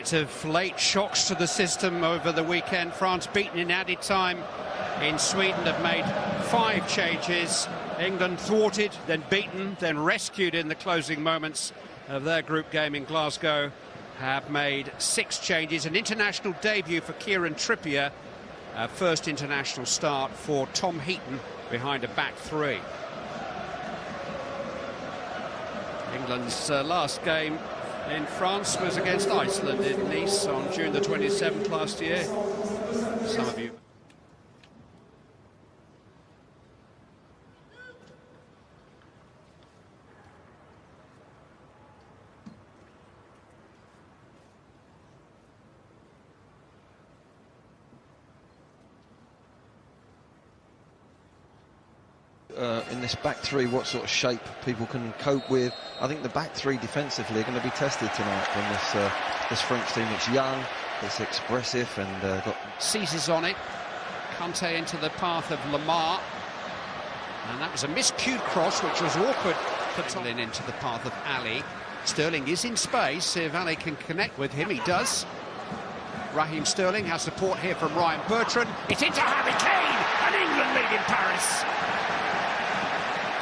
impact of late shocks to the system over the weekend. France beaten in added time in Sweden, have made 5 changes. England thwarted, then beaten, then rescued in the closing moments of their group game in Glasgow, have made 6 changes. An international debut for Kieran Trippier, first international start for Tom Heaton behind a back 3. England's last game in France was against Iceland in Nice on June the 27th last year. Some of you... in this back 3, what sort of shape people can cope with. I think the back 3 defensively are going to be tested tonight from this French team. It's young, it's expressive, and got... Seizes on it. Kante into the path of Lamar, and that was a miscued cross, which was awkward for Kylian into the path of Ali. Sterling is in space. If Ali can connect with him, he does. Raheem Sterling has support here from Ryan Bertrand. It's into Harry Kane, and England lead in Paris.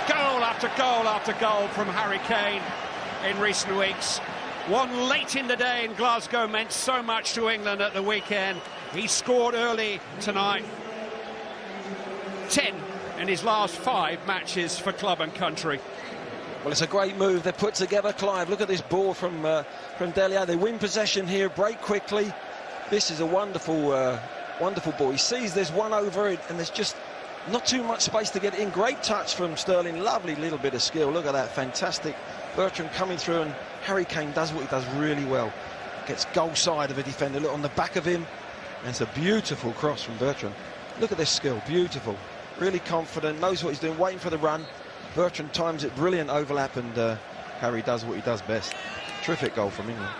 Goal after goal after goal from Harry Kane in recent weeks. One late in the day in Glasgow meant so much to England at the weekend. He scored early tonight. 10 in his last 5 matches for club and country. Well, it's a great move they put together, Clive. Look at this ball from Dembele. They win possession here, break quickly. This is a wonderful, wonderful ball. He sees there's one over it, and there's just not too much space to get in. Great touch from Sterling. Lovely little bit of skill. Look at that. Fantastic. Bertrand coming through, and Harry Kane does what he does really well. Gets goal side of a defender. Look on the back of him. And it's a beautiful cross from Bertrand. Look at this skill. Beautiful. Really confident. Knows what he's doing. Waiting for the run. Bertrand times it. Brilliant overlap, and Harry does what he does best. Terrific goal from England.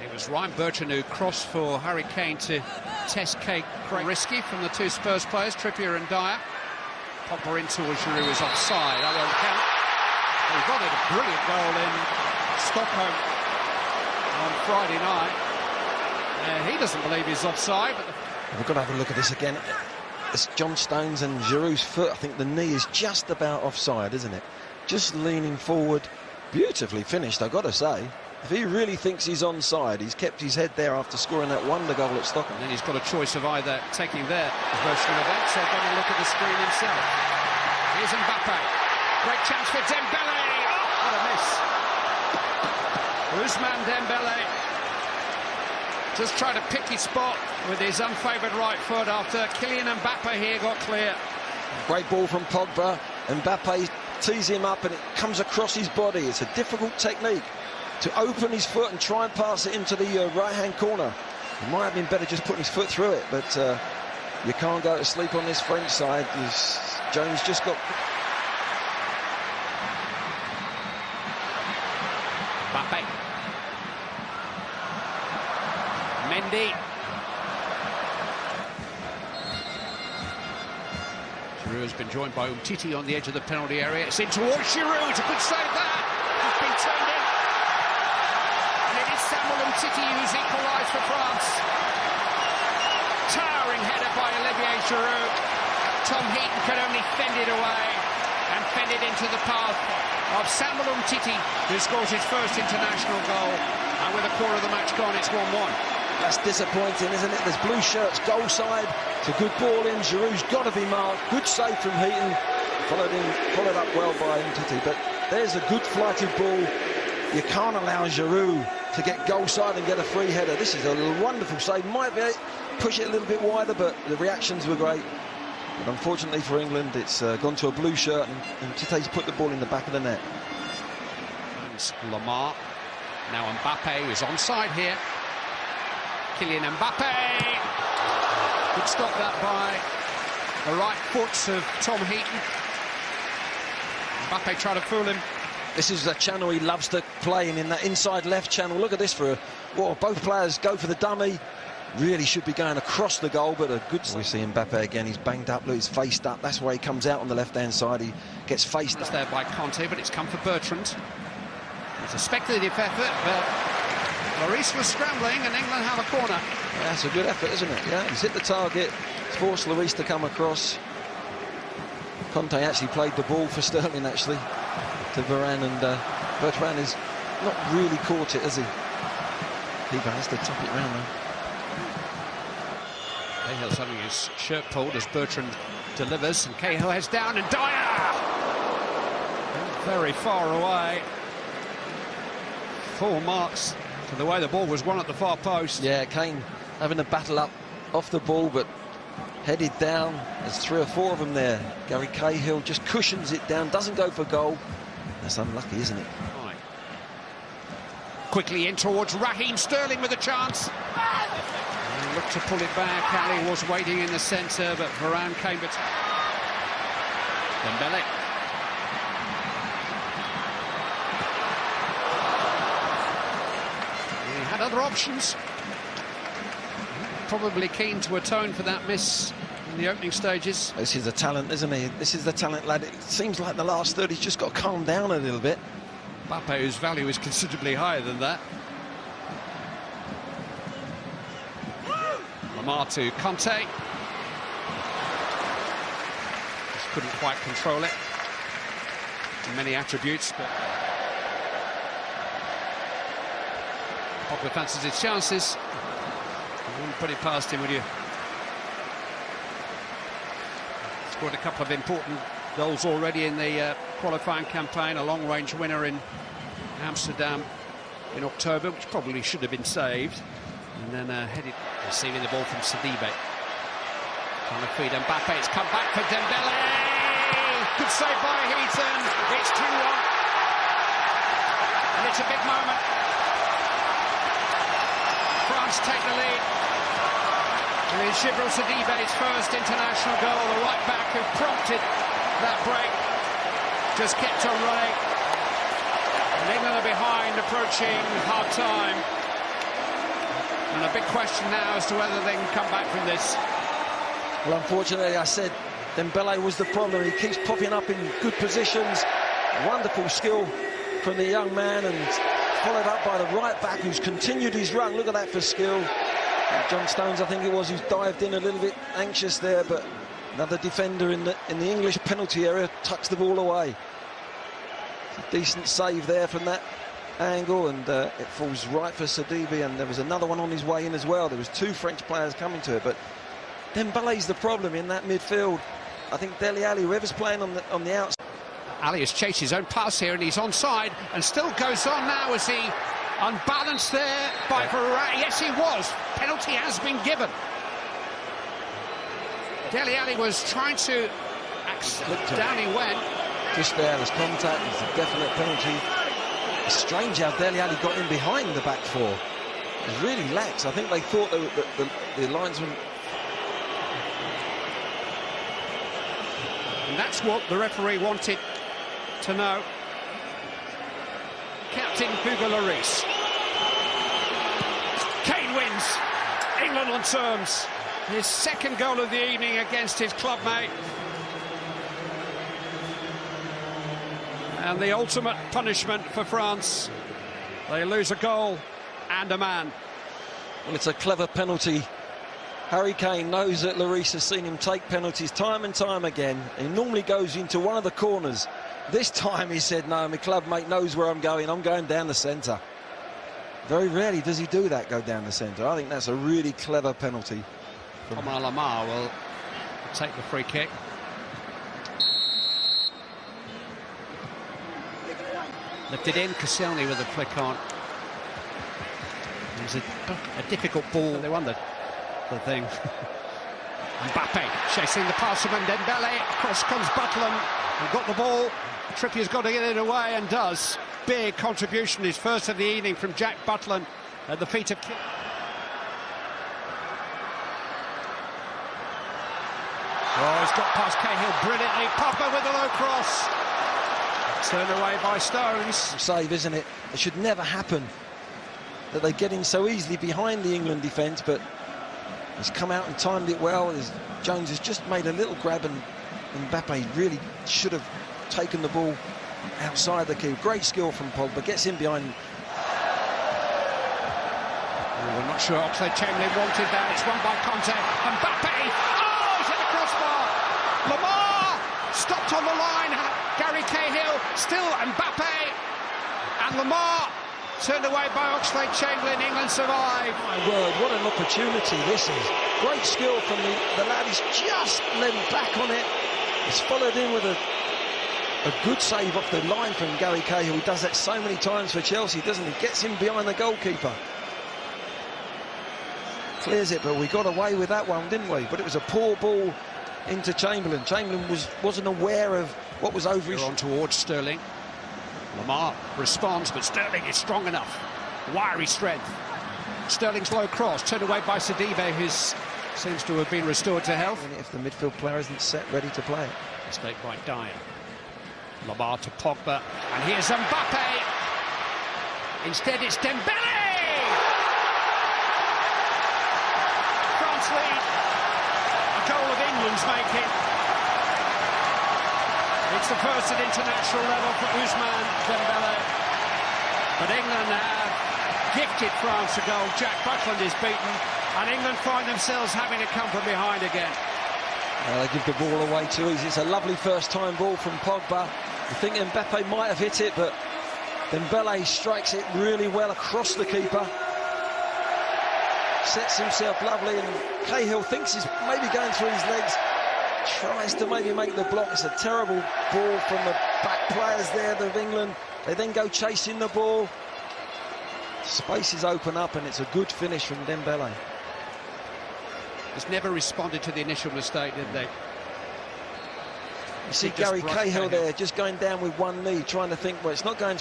It was Ryan Bertrand who crossed for Harry Kane to test Kane. Risky from the 2 Spurs players, Trippier and Dyer. Pogba in towards Giroud is offside. That won't count. He got it, a brilliant goal in Stockholm on Friday night. He doesn't believe he's offside. But we've got to have a look at this again. It's John Stones and Giroud's foot. I think the knee is just about offside, isn't it? Just leaning forward. Beautifully finished, I've got to say. If he really thinks he's onside, he's kept his head there after scoring that wonder goal at Stockholm. And then he's got a choice of either taking their version of it, so going to look at the screen himself. Here's Mbappe. Great chance for Dembele. Oh, what a miss. Ousmane Dembele just trying to pick his spot with his unfavoured right foot after Kylian Mbappe here got clear. Great ball from Pogba. Mbappe tees him up and it comes across his body. It's a difficult technique to open his foot and try and pass it into the right-hand corner. It might have been better just putting his foot through it, but you can't go to sleep on this French side. Jones just got... Mbappe. Mendy. Giroud has been joined by Umtiti on the edge of the penalty area. It's in towards Giroud. It's a good save there. He's been turned in. Umtiti who's equalised for France. Towering header by Olivier Giroud. Tom Heaton could only fend it away and fend it into the path of Samuel Umtiti, who scores his first international goal. And with a quarter of the match gone, it's 1-1. That's disappointing, isn't it? There's blue shirts, goal side. It's a good ball in. Giroud's got to be marked. Good save from Heaton. Followed up well by Umtiti. But there's a good flighted ball. You can't allow Giroud to get goal side and get a free header. This is a wonderful save. Might be push it a little bit wider, but the reactions were great. But unfortunately for England, it's gone to a blue shirt, and Tite's put the ball in the back of the net. And Lamar. Now Mbappe is onside here. Kylian Mbappe. Good stop that by the right foot of Tom Heaton. Mbappe tried to fool him. This is a channel he loves to play in that inside left channel. Look at this both players go for the dummy. Really should be going across the goal, but a good... We see Mbappe again, he's banged up, look, he's faced up. That's why he comes out on the left-hand side. He gets faced up. There by Kante, but it's come for Bertrand. It's a speculative effort, but Lloris was scrambling and England have a corner. Yeah, that's a good effort, isn't it? Yeah, he's hit the target. It's forced Lloris to come across. Conte actually played the ball for Sterling, actually, to Varane, and Bertrand has not really caught it, has he? Keeper has to top it round, though. Cahill's having his shirt pulled as Bertrand delivers, and Cahill heads down, and Dyer! Very far away. Full marks to the way the ball was won at the far post. Yeah, Kane having a battle up off the ball, but headed down. There's 3 or 4 of them there. Gary Cahill just cushions it down, doesn't go for goal. That's unlucky, isn't it? Right. Quickly in towards Raheem Sterling with a chance. He looked to pull it back. Ali was waiting in the centre, but Varane came. But Dembele. He had other options. Probably keen to atone for that miss in the opening stages. This is the talent, isn't he? This is the talent, lad. It seems like the last third he's just got to calm down a little bit. Mbappe, whose value is considerably higher than that. Lamar to Conte. Just couldn't quite control it. Many attributes, but Pogba fancies his chances. You wouldn't put it past him, would you? Scored a couple of important goals already in the qualifying campaign. A long-range winner in Amsterdam in October, which probably should have been saved. And then receiving the ball from Sidibe. Trying to feed Mbappe. It's come back for Dembele. Good save by Heaton. It's 2-1. And it's a big moment. France take the lead. It is Djibril Sidibe's first international goal. The right back who prompted that break just kept on running. And England are behind, approaching half-time. And a big question now as to whether they can come back from this. Well, unfortunately, I said Dembele was the problem. He keeps popping up in good positions. Wonderful skill from the young man, and followed up by the right back who's continued his run. Look at that for skill. John Stones, I think it was, who's dived in a little bit anxious there, but another defender in the English penalty area tucks the ball away. It's a decent save there from that angle, and it falls right for Sidibe, and there was another one on his way in as well. There was 2 French players coming to it, but Dembele's the problem in that midfield. I think Dele Alli, whoever's playing on the outside. Ali has chased his own pass here, and he's onside, and still goes on now as he unbalanced there by Varane. Yes, he was. Penalty has been given. Dele Alli was trying to down he went. Just there, there's contact. It's a definite penalty. It's strange how Dele Alli got in behind the back 4. It's really lax. I think they thought the linesman. And that's what the referee wanted to know. Captain Hugo Lloris. Kane wins. England on terms. His second goal of the evening against his clubmate. And the ultimate punishment for France. They lose a goal and a man. Well, it's a clever penalty. Harry Kane knows that Lloris has seen him take penalties time and time again. He normally goes into one of the corners. This time he said, no, my club mate knows where I'm going down the centre. Very rarely does he do that, go down the centre. I think that's a really clever penalty. Omar Lamar will take the free kick. Lifted in, Koscielny with a flick on. It was a difficult ball. They won the thing. Mbappe chasing the pass from Dembele. Across comes Butland. We've got the ball. Trippier's got to get it away, and does. Big contribution, his first of the evening from Jack Butland at the feet of Kylian. Oh, he's got past Cahill brilliantly. Pogba with a low cross. Turned away by Stones. Save, isn't it? It should never happen that they get in so easily behind the England defence, but he's come out and timed it well. Jones has just made a little grab, and Mbappe really should have taken the ball outside the key. Great skill from Pogba, gets in behind. We're not sure Oxlade-Chamberlain wanted that. It's won by Conte. Mbappe! Oh, he's hit the crossbar! Lamar! Stopped on the line. Gary Cahill, still Mbappe. And Lamar turned away by Oxlade-Chamberlain. England survive. My word, what an opportunity this is. Great skill from the lad. He's just leant back on it. He's followed in with a good save off the line from Gary Cahill. He does that so many times for Chelsea, doesn't he? Gets him behind the goalkeeper. Clears it, but we got away with that one, didn't we? But it was a poor ball into Chamberlain. Chamberlain wasn't aware of what was over his... On towards Sterling. Lamar responds, but Sterling is strong enough. Wiry strength. Sterling's low cross, turned away by Sidibe, who seems to have been restored to health. If the midfield player isn't set, ready to play it. Mistake by Dyer. Lamar to Pogba, and here's Mbappe. Instead, it's Dembele. France lead. A goal of England's making. It's the first at international level for Ousmane Dembele. But England have gifted France a goal. Jack Buckland is beaten, and England find themselves having to come from behind again. They give the ball away too easy. It's a lovely first-time ball from Pogba. I think Mbappe might have hit it, but Dembele strikes it really well across the keeper. Sets himself lovely, and Cahill thinks he's maybe going through his legs. Tries to maybe make the block. It's a terrible ball from the back players there of England. They then go chasing the ball. Spaces open up, and it's a good finish from Dembele. Just never responded to the initial mistake, did they? You see Gary Cahill there, just going down with one knee, trying to think, well, it's not going